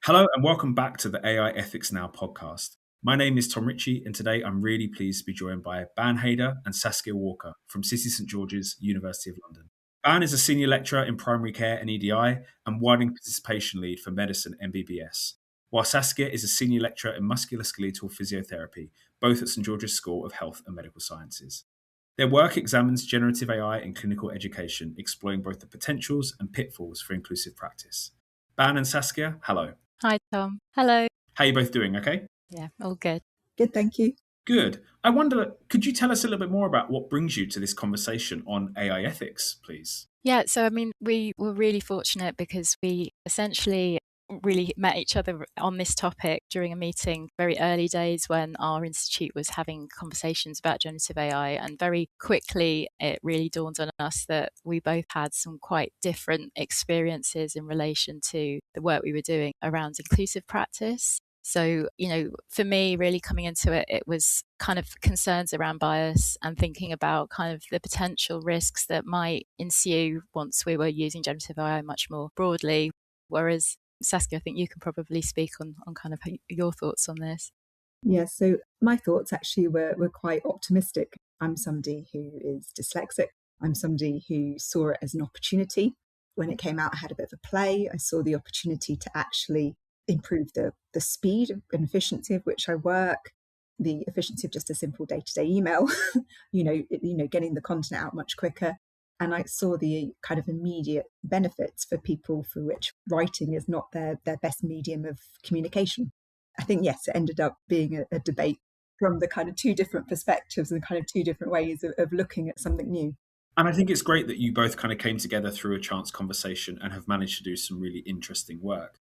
Hello and welcome back to the AI Ethics Now podcast. My name is Tom Ritchie, and today I'm really pleased to be joined by Ban Haider and Saskia Walker from City St George's, University of London. Ban is a senior lecturer in primary care and EDI and widening participation lead for medicine MBBS, while Saskia is a senior lecturer in musculoskeletal physiotherapy, both at St George's School of Health and Medical Sciences. Their work examines generative AI in clinical education, exploring both the potentials and pitfalls for inclusive practice. Ban and Saskia, hello. Hi, Tom. Hello. How are you both doing? Okay? Yeah, all good. Good, thank you. Good. I wonder, could you tell us a little bit more about what brings you to this conversation on AI ethics, please? Yeah, so we were really fortunate because we essentially really met each other on this topic during a meeting very early days when our institute was having conversations about generative AI, and very quickly it really dawned on us that we both had some quite different experiences in relation to the work we were doing around inclusive practice. So, for me, really coming into it, it was kind of concerns around bias and thinking about kind of the potential risks that might ensue once we were using generative AI much more broadly. Whereas, Saskia, I think you can probably speak on kind of your thoughts on this. Yeah, so my thoughts actually were quite optimistic. I'm somebody who is dyslexic. I'm somebody who saw it as an opportunity. When it came out, I had a bit of a play. I saw the opportunity to actually improve the speed and efficiency of which I work, the efficiency of just a simple day-to-day email, getting the content out much quicker. And I saw the kind of immediate benefits for people for which writing is not their best medium of communication. I think, yes, it ended up being a debate from the kind of two different perspectives and kind of two different ways of looking at something new. And I think it's great that you both kind of came together through a chance conversation and have managed to do some really interesting work.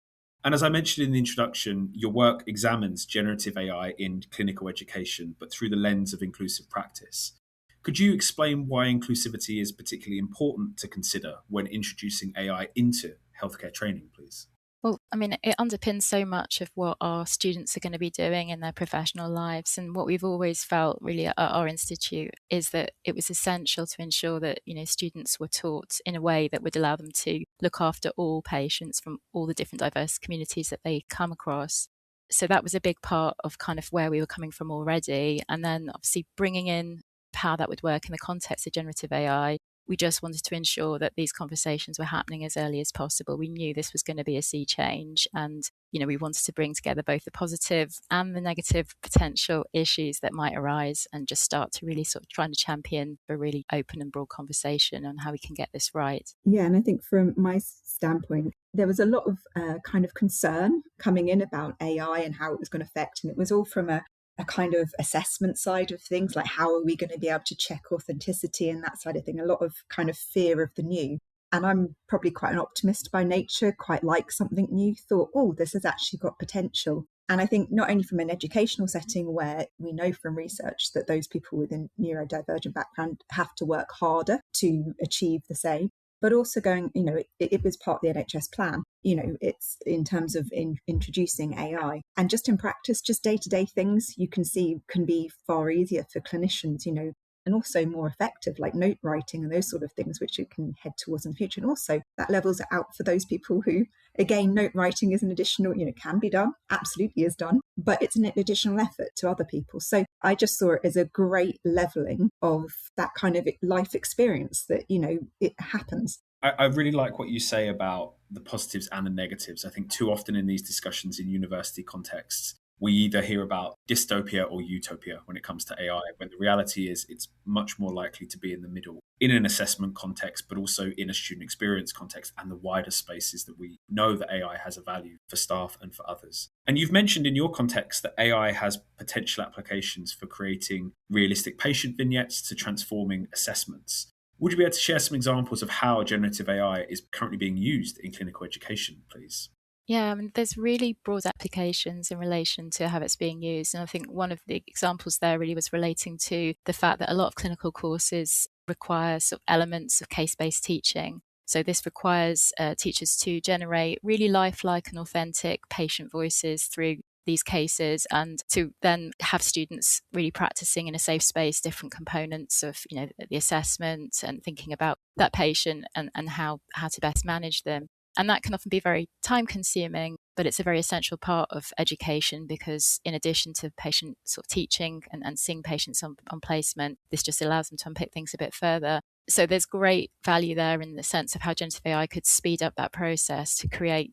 And as I mentioned in the introduction, your work examines generative AI in clinical education, but through the lens of inclusive practice. Could you explain why inclusivity is particularly important to consider when introducing AI into healthcare training, please? Well, it underpins so much of what our students are going to be doing in their professional lives. And what we've always felt really at our institute is that it was essential to ensure that, students were taught in a way that would allow them to look after all patients from all the different diverse communities that they come across. So that was a big part of kind of where we were coming from already. And then obviously bringing in how that would work in the context of generative AI. We just wanted to ensure that these conversations were happening as early as possible. We knew this was going to be a sea change, and we wanted to bring together both the positive and the negative potential issues that might arise and just start to really sort of trying to champion a really open and broad conversation on how we can get this right. Yeah, and I think from my standpoint, there was a lot of kind of concern coming in about AI and how it was going to affect, and it was all from a kind of assessment side of things, like how are we going to be able to check authenticity and that side of thing, a lot of kind of fear of the new. And I'm probably quite an optimist by nature, quite like something new, thought, oh, this has actually got potential. And I think not only from an educational setting where we know from research that those people with a neurodivergent background have to work harder to achieve the same, but also going, it was part of the NHS plan. It's in terms of introducing AI, and just in practice, just day-to-day things you can see can be far easier for clinicians, and also more effective, like note writing and those sort of things, which you can head towards in the future. And also that levels it out for those people who, again, note writing is an additional, can be done, absolutely is done, but it's an additional effort to other people. So I just saw it as a great leveling of that kind of life experience that, it happens. I really like what you say about the positives and the negatives. I think too often in these discussions in university contexts, we either hear about dystopia or utopia when it comes to AI, when the reality is it's much more likely to be in the middle, in an assessment context, but also in a student experience context and the wider spaces that we know that AI has a value for staff and for others. And you've mentioned in your context that AI has potential applications for creating realistic patient vignettes to transforming assessments. Would you be able to share some examples of how generative AI is currently being used in clinical education, please? Yeah, there's really broad applications in relation to how it's being used. And I think one of the examples there really was relating to the fact that a lot of clinical courses require sort of elements of case-based teaching. So this requires teachers to generate really lifelike and authentic patient voices through these cases, and to then have students really practicing in a safe space different components of the assessment and thinking about that patient and how to best manage them. And that can often be very time consuming, but it's a very essential part of education, because in addition to patient sort of teaching and seeing patients on placement, this just allows them to unpick things a bit further. So there's great value there in the sense of how generative AI could speed up that process to create,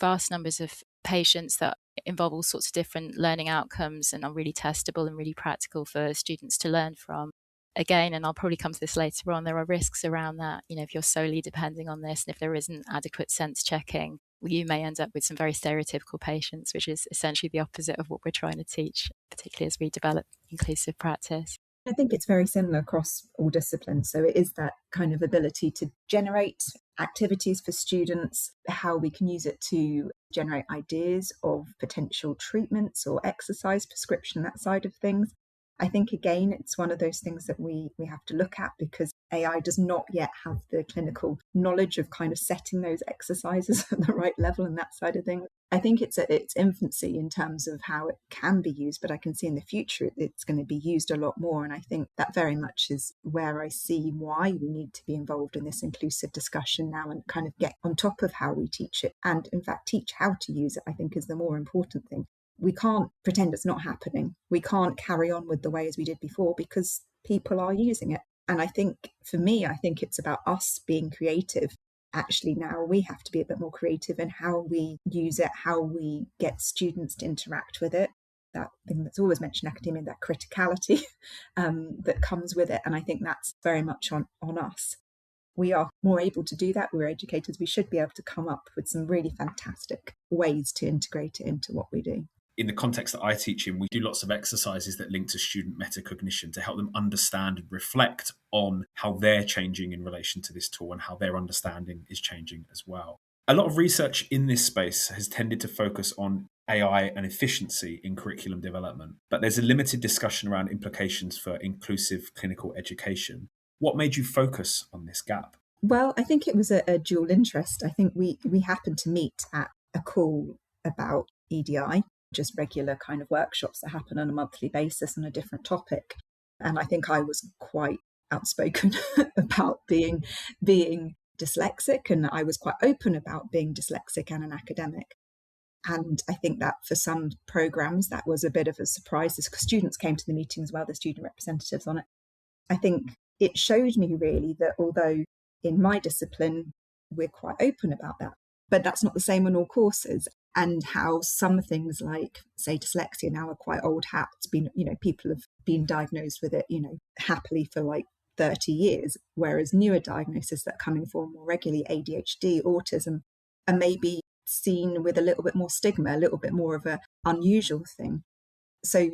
vast numbers of patients that involve all sorts of different learning outcomes and are really testable and really practical for students to learn from. Again, and I'll probably come to this later on, there are risks around that. If you're solely depending on this and if there isn't adequate sense checking, you may end up with some very stereotypical patients, which is essentially the opposite of what we're trying to teach, particularly as we develop inclusive practice. I think it's very similar across all disciplines. So it is that kind of ability to generate activities for students, how we can use it to generate ideas of potential treatments or exercise prescription, that side of things. I think, again, it's one of those things that we have to look at, because AI does not yet have the clinical knowledge of kind of setting those exercises at the right level and that side of things. I think it's at its infancy in terms of how it can be used, but I can see in the future it's going to be used a lot more. And I think that very much is where I see why we need to be involved in this inclusive discussion now and kind of get on top of how we teach it. And in fact, teach how to use it, I think, is the more important thing. We can't pretend it's not happening. We can't carry on with the way as we did before, because people are using it. And I think, for me, I think it's about us being creative. Actually, now we have to be a bit more creative in how we use it, how we get students to interact with it. That thing that's always mentioned in academia, that criticality that comes with it. And I think that's very much on us. We are more able to do that. We're educators. We should be able to come up with some really fantastic ways to integrate it into what we do. In the context that I teach in, we do lots of exercises that link to student metacognition to help them understand and reflect on how they're changing in relation to this tool and how their understanding is changing as well. A lot of research in this space has tended to focus on AI and efficiency in curriculum development, but there's a limited discussion around implications for inclusive clinical education. What made you focus on this gap? Well, I think it was a dual interest. I think we happened to meet at a call about EDI, just regular kind of workshops that happen on a monthly basis on a different topic. And I think I was quite outspoken about being dyslexic, and I was quite open about being dyslexic and an academic. And I think that for some programs, that was a bit of a surprise. The students came to the meeting as well, the student representatives on it. I think it showed me really that although in my discipline, we're quite open about that, but that's not the same on all courses. And how some things like, say, dyslexia now are quite old hat. It's been, people have been diagnosed with it, happily for like 30 years, whereas newer diagnoses that are coming forward more regularly, ADHD, autism, are maybe seen with a little bit more stigma, a little bit more of an unusual thing. So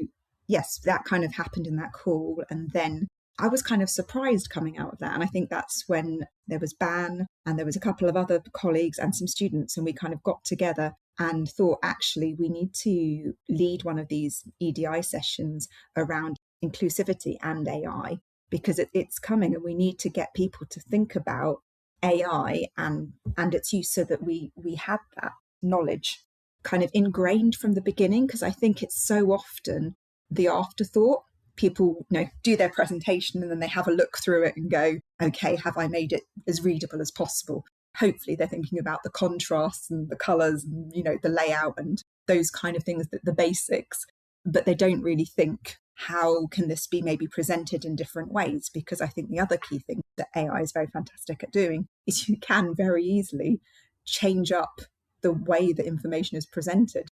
yes, that kind of happened in that call. And then I was kind of surprised coming out of that. And I think that's when there was Ban and there was a couple of other colleagues and some students, and we kind of got together and thought, actually, we need to lead one of these EDI sessions around inclusivity and AI, because it's coming, and we need to get people to think about AI and its use so that we have that knowledge kind of ingrained from the beginning, because I think it's so often the afterthought. People do their presentation and then they have a look through it and go, okay, have I made it as readable as possible? Hopefully they're thinking about the contrasts and the colours and the layout and those kind of things, the basics, but they don't really think, how can this be maybe presented in different ways? Because I think the other key thing that AI is very fantastic at doing is you can very easily change up the way that information is presented.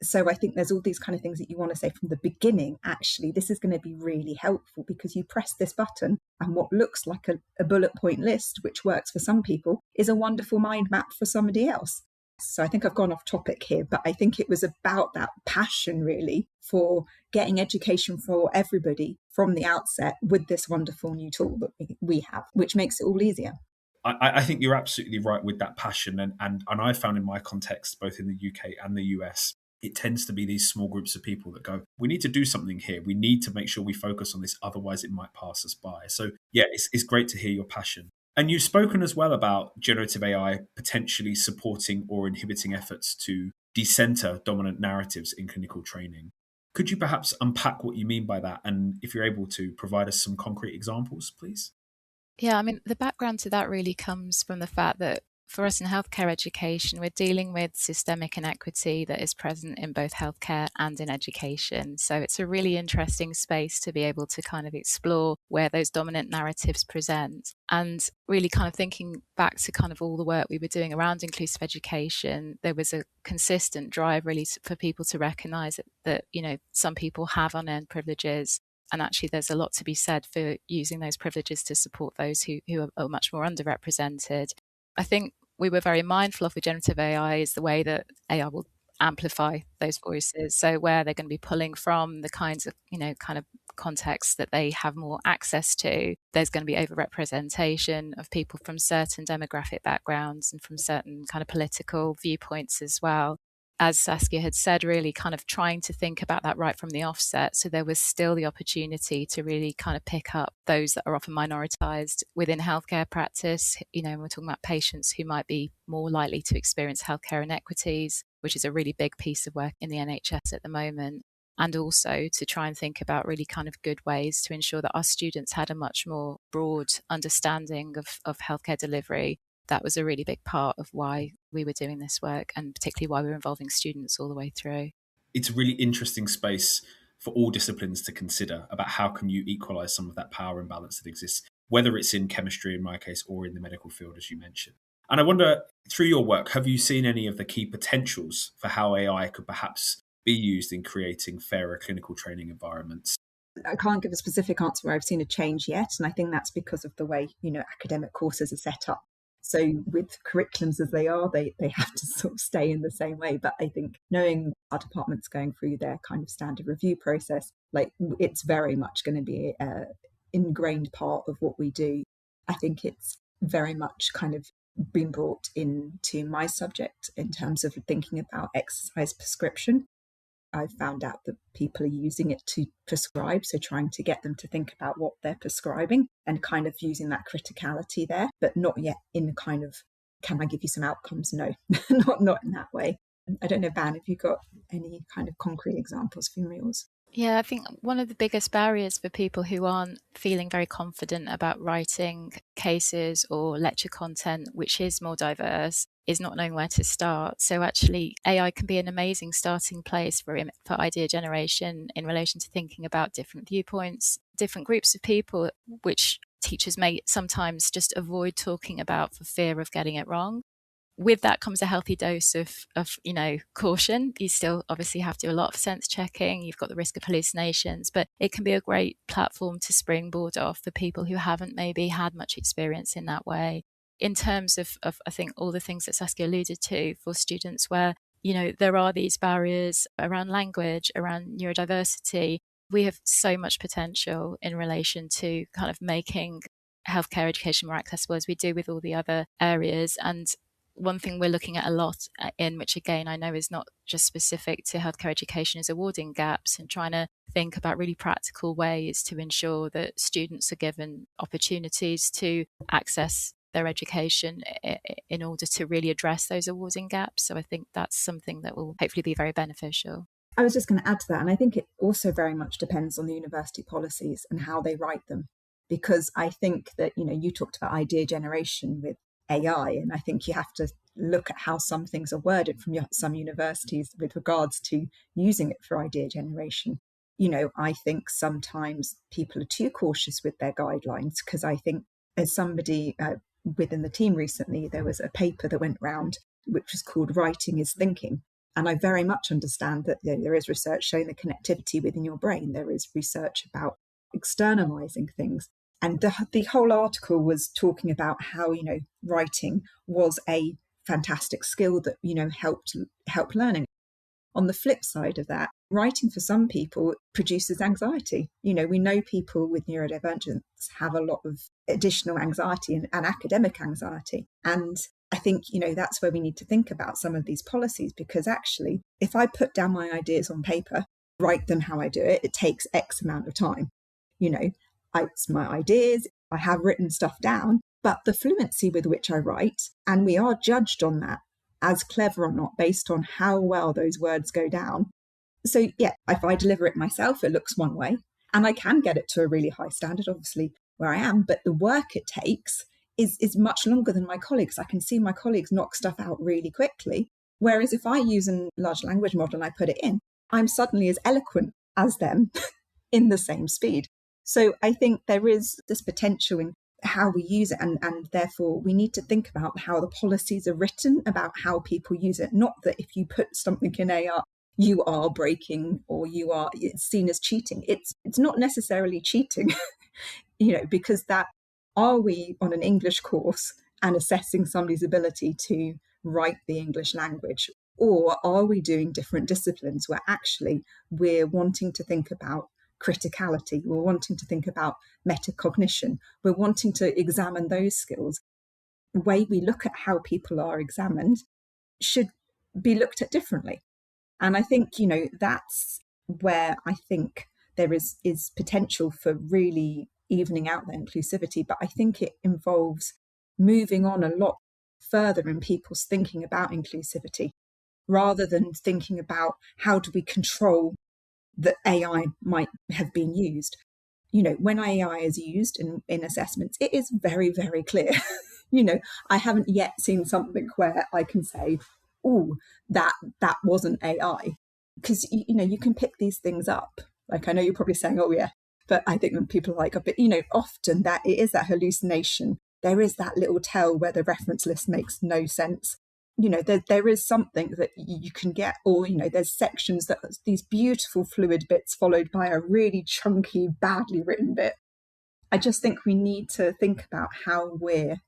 So I think there's all these kind of things that you want to say from the beginning. Actually, this is going to be really helpful because you press this button and what looks like a bullet point list, which works for some people, is a wonderful mind map for somebody else. So I think I've gone off topic here, but I think it was about that passion really for getting education for everybody from the outset with this wonderful new tool that we have, which makes it all easier. I think you're absolutely right with that passion. And I found in my context, both in the UK and the US, it tends to be these small groups of people that go, we need to do something here. We need to make sure we focus on this. Otherwise, it might pass us by. So yeah, it's great to hear your passion. And you've spoken as well about generative AI potentially supporting or inhibiting efforts to decenter dominant narratives in clinical training. Could you perhaps unpack what you mean by that? And if you're able to provide us some concrete examples, please? Yeah, I mean, the background to that really comes from the fact that For us in healthcare education, we're dealing with systemic inequity that is present in both healthcare and in education. So it's a really interesting space to be able to kind of explore where those dominant narratives present. And really kind of thinking back to kind of all the work we were doing around inclusive education, there was a consistent drive really for people to recognise that, you know, some people have unearned privileges. And actually, there's a lot to be said for using those privileges to support those who are much more underrepresented. I think we were very mindful of with generative AI is the way that AI will amplify those voices. So where they're going to be pulling from the kinds of, you know, kind of contexts that they have more access to, there's going to be overrepresentation of people from certain demographic backgrounds and from certain kind of political viewpoints as well. As Saskia had said, really kind of trying to think about that right from the offset. So there was still the opportunity to really kind of pick up those that are often minoritized within healthcare practice. You know, we're talking about patients who might be more likely to experience healthcare inequities, which is a really big piece of work in the NHS at the moment. And also to try and think about really kind of good ways to ensure that our students had a much more broad understanding of healthcare delivery. That was a really big part of why we were doing this work, and particularly why we were involving students all the way through. It's a really interesting space for all disciplines to consider about how can you equalise some of that power imbalance that exists, whether it's in chemistry in my case or in the medical field, as you mentioned. And I wonder, through your work, have you seen any of the key potentials for how AI could perhaps be used in creating fairer clinical training environments? I can't give a specific answer where I've seen a change yet, and I think that's because of the way, you know, academic courses are set up. So with curriculums as they are, they have to sort of stay in the same way. But I think knowing our department's going through their kind of standard review process, like it's very much going to be an ingrained part of what we do. I think it's very much kind of been brought into my subject in terms of thinking about exercise prescription. I've found out that people are using it to prescribe, so trying to get them to think about what they're prescribing and kind of using that criticality there, but not yet in kind of, can I give you some outcomes? No, not in that way. I don't know, Ban, have you got any kind of concrete examples from yours? Yeah, I think one of the biggest barriers for people who aren't feeling very confident about writing cases or lecture content, which is more diverse, is not knowing where to start. So actually, AI can be an amazing starting place for idea generation in relation to thinking about different viewpoints, different groups of people, which teachers may sometimes just avoid talking about for fear of getting it wrong. With that comes a healthy dose of you know, caution. You still obviously have to do a lot of sense checking. You've got the risk of hallucinations, but it can be a great platform to springboard off for people who haven't maybe had much experience in that way. In terms of I think all the things that Saskia alluded to for students where, you know, there are these barriers around language, around neurodiversity, we have so much potential in relation to kind of making healthcare education more accessible as we do with all the other areas. And one thing we're looking at a lot in, which again I know is not just specific to healthcare education, is awarding gaps and trying to think about really practical ways to ensure that students are given opportunities to access their education in order to really address those awarding gaps. So I think that's something that will hopefully be very beneficial. I was just going to add to that, and I think it also very much depends on the university policies and how they write them, because I think that, you know, you talked about idea generation with AI, and I think you have to look at how some things are worded from some universities with regards to using it for idea generation. You know, I think sometimes people are too cautious with their guidelines, because I think as somebody within the team recently, there was a paper that went round which was called Writing is Thinking. And I very much understand that there is research showing the connectivity within your brain. There is research about externalizing things. And the whole article was talking about how, you know, writing was a fantastic skill that, you know, helped learning. On the flip side of that, writing for some people produces anxiety. You know, we know people with neurodivergence have a lot of additional anxiety and academic anxiety. And I think, you know, that's where we need to think about some of these policies, because actually, if I put down my ideas on paper, write them how I do it, it takes X amount of time. You know, it's my ideas, I have written stuff down, but the fluency with which I write, and we are judged on that as clever or not based on how well those words go down. So yeah, if I deliver it myself, it looks one way, and I can get it to a really high standard, obviously, where I am, but the work it takes is much longer than my colleagues. I can see my colleagues knock stuff out really quickly. Whereas if I use a large language model and I put it in, I'm suddenly as eloquent as them in the same speed. So I think there is this potential in how we use it, and therefore we need to think about how the policies are written about how people use it. Not that if you put something in AI, you are breaking or it's seen as cheating. It's not necessarily cheating, because are we on an English course and assessing somebody's ability to write the English language? Or are we doing different disciplines where actually we're wanting to think about criticality, we're wanting to think about metacognition, we're wanting to examine those skills? The way we look at how people are examined should be looked at differently. And I think, that's where I think there is potential for really evening out the inclusivity. But I think it involves moving on a lot further in people's thinking about inclusivity, rather than thinking about how do we control that AI might have been used. When AI is used in assessments, it is very, very clear. I haven't yet seen something where I can say, oh, that wasn't AI. Because, you can pick these things up. Like, I know you're probably saying, oh, yeah, but I think when people are like, but, often that it is that hallucination. There is that little tell where the reference list makes no sense. There is something that you can get, or, there's sections that these beautiful fluid bits followed by a really chunky, badly written bit. I just think we need to think about how we're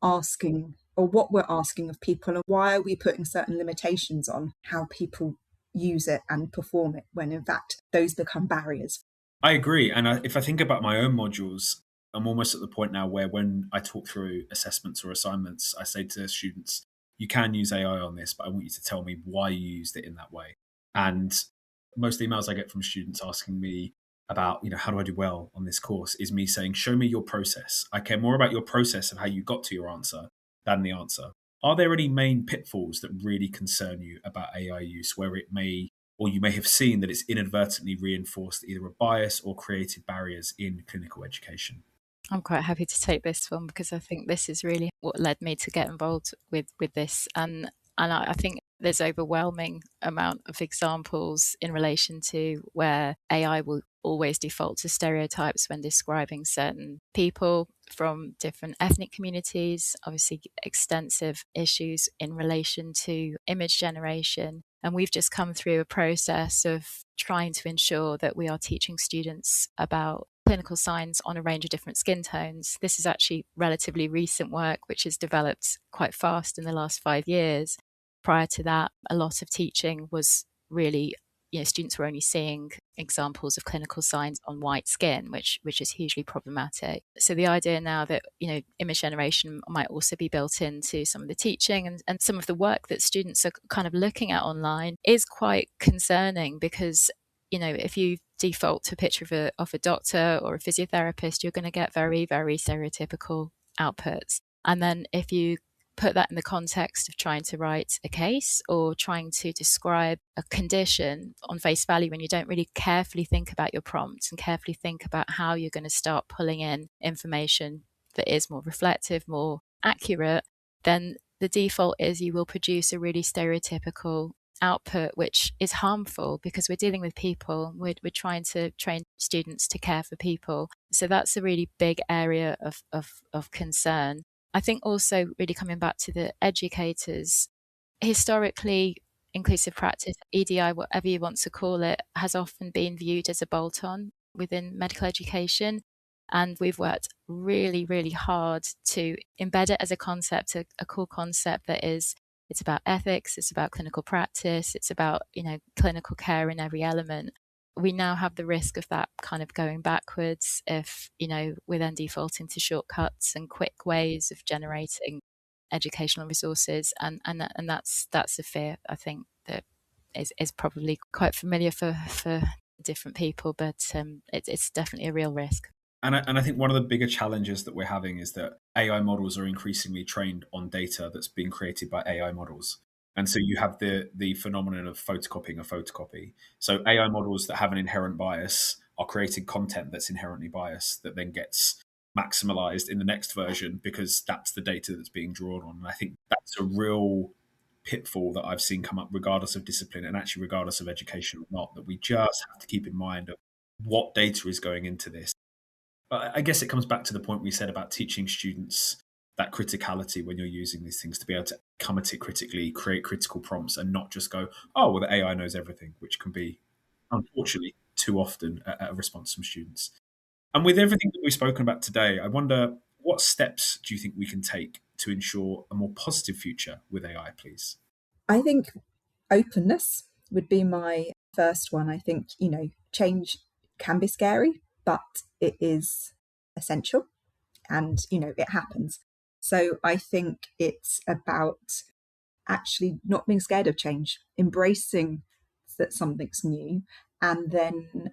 asking, or what we're asking of people, and why are we putting certain limitations on how people use it and perform it, when in fact those become barriers. I agree. And if I think about my own modules, I'm almost at the point now where when I talk through assessments or assignments, I say to students, you can use AI on this, but I want you to tell me why you used it in that way. And most emails I get from students asking me about, how do I do well on this course, is me saying, show me your process. I care more about your process of how you got to your answer than the answer. Are there any main pitfalls that really concern you about AI use, where it may, or you may have seen that it's inadvertently reinforced either a bias or created barriers in clinical education? I'm quite happy to take this one, because I think this is really what led me to get involved with this. And I think there's overwhelming amount of examples in relation to where AI will always default to stereotypes when describing certain people from different ethnic communities, obviously extensive issues in relation to image generation. And we've just come through a process of trying to ensure that we are teaching students about clinical signs on a range of different skin tones. This is actually relatively recent work, which has developed quite fast in the last 5 years. Prior to that, a lot of teaching was really, students were only seeing examples of clinical signs on white skin, which is hugely problematic. So the idea now that, image generation might also be built into some of the teaching and some of the work that students are kind of looking at online is quite concerning, because if you default to a picture of a doctor or a physiotherapist, you're going to get very, very stereotypical outputs. And then if you put that in the context of trying to write a case or trying to describe a condition on face value, when you don't really carefully think about your prompts and carefully think about how you're going to start pulling in information that is more reflective, more accurate, then the default is you will produce a really stereotypical output, which is harmful, because we're dealing with people. We're trying to train students to care for people. So that's a really big area of concern. I think also really coming back to the educators, historically, inclusive practice, EDI, whatever you want to call it, has often been viewed as a bolt-on within medical education. And we've worked really, really hard to embed it as a concept, a core concept that is, it's about ethics, it's about clinical practice, it's about, clinical care in every element. We now have the risk of that kind of going backwards if, we're then defaulting to shortcuts and quick ways of generating educational resources. And that's a fear, I think, that is probably quite familiar for different people, but it's definitely a real risk. And I think one of the bigger challenges that we're having is that AI models are increasingly trained on data that's being created by AI models. And so you have the phenomenon of photocopying a photocopy. So AI models that have an inherent bias are creating content that's inherently biased that then gets maximalized in the next version because that's the data that's being drawn on. And I think that's a real pitfall that I've seen come up regardless of discipline and actually regardless of education or not, that we just have to keep in mind of what data is going into this. But I guess it comes back to the point we said about teaching students that criticality when you're using these things, to be able to come at it critically, create critical prompts, and not just go, oh, well, the AI knows everything, which can be, unfortunately, too often a response from students. And with everything that we've spoken about today, I wonder, what steps do you think we can take to ensure a more positive future with AI, please? I think openness would be my first one. I think, change can be scary, but it is essential and, it happens. So I think it's about actually not being scared of change, embracing that something's new, and then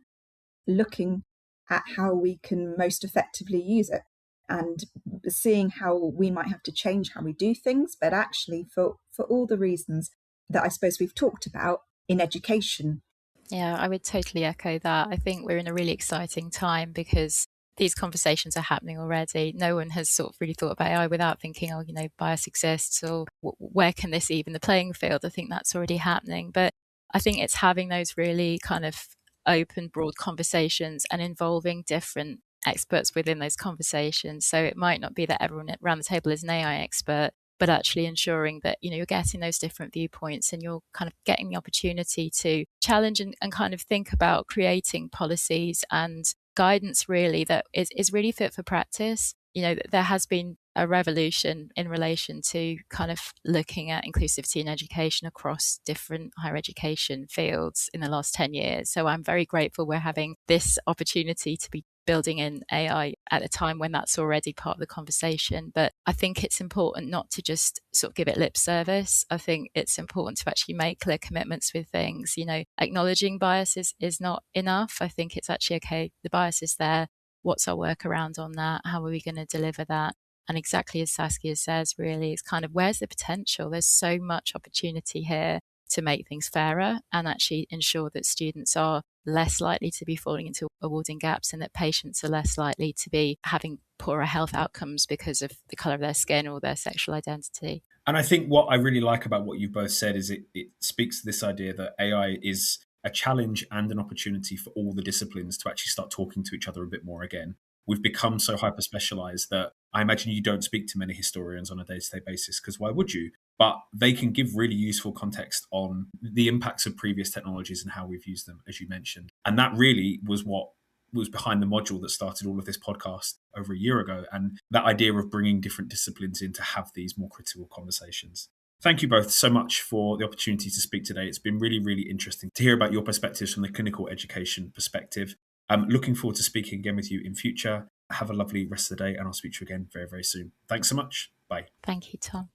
looking at how we can most effectively use it and seeing how we might have to change how we do things, but actually for all the reasons that I suppose we've talked about in education. Yeah, I would totally echo that. I think we're in a really exciting time because these conversations are happening already. No one has sort of really thought about AI without thinking, bias exists, or where can this even the playing field? I think that's already happening. But I think it's having those really kind of open, broad conversations and involving different experts within those conversations. So it might not be that everyone around the table is an AI expert, but actually ensuring that, you're getting those different viewpoints and you're kind of getting the opportunity to challenge and kind of think about creating policies and guidance really that is really fit for practice. There has been a revolution in relation to kind of looking at inclusivity in education across different higher education fields in the last 10 years. So I'm very grateful we're having this opportunity to be building in AI at a time when that's already part of the conversation. But I think it's important not to just sort of give it lip service. I think it's important to actually make clear commitments with things. Acknowledging biases is not enough. I think it's actually, okay, the bias is there. What's our workaround on that? How are we going to deliver that? And exactly as Saskia says, really, it's kind of, where's the potential? There's so much opportunity here to make things fairer and actually ensure that students are less likely to be falling into awarding gaps and that patients are less likely to be having poorer health outcomes because of the colour of their skin or their sexual identity. And I think what I really like about what you've both said is it speaks to this idea that AI is a challenge and an opportunity for all the disciplines to actually start talking to each other a bit more again. We've become so hyper-specialised that I imagine you don't speak to many historians on a day-to-day basis, because why would you? But they can give really useful context on the impacts of previous technologies and how we've used them, as you mentioned. And that really was what was behind the module that started all of this podcast over a year ago, and that idea of bringing different disciplines in to have these more critical conversations. Thank you both so much for the opportunity to speak today. It's been really, really interesting to hear about your perspectives from the clinical education perspective. I'm looking forward to speaking again with you in future. Have a lovely rest of the day, and I'll speak to you again very, very soon. Thanks so much. Bye. Thank you, Tom.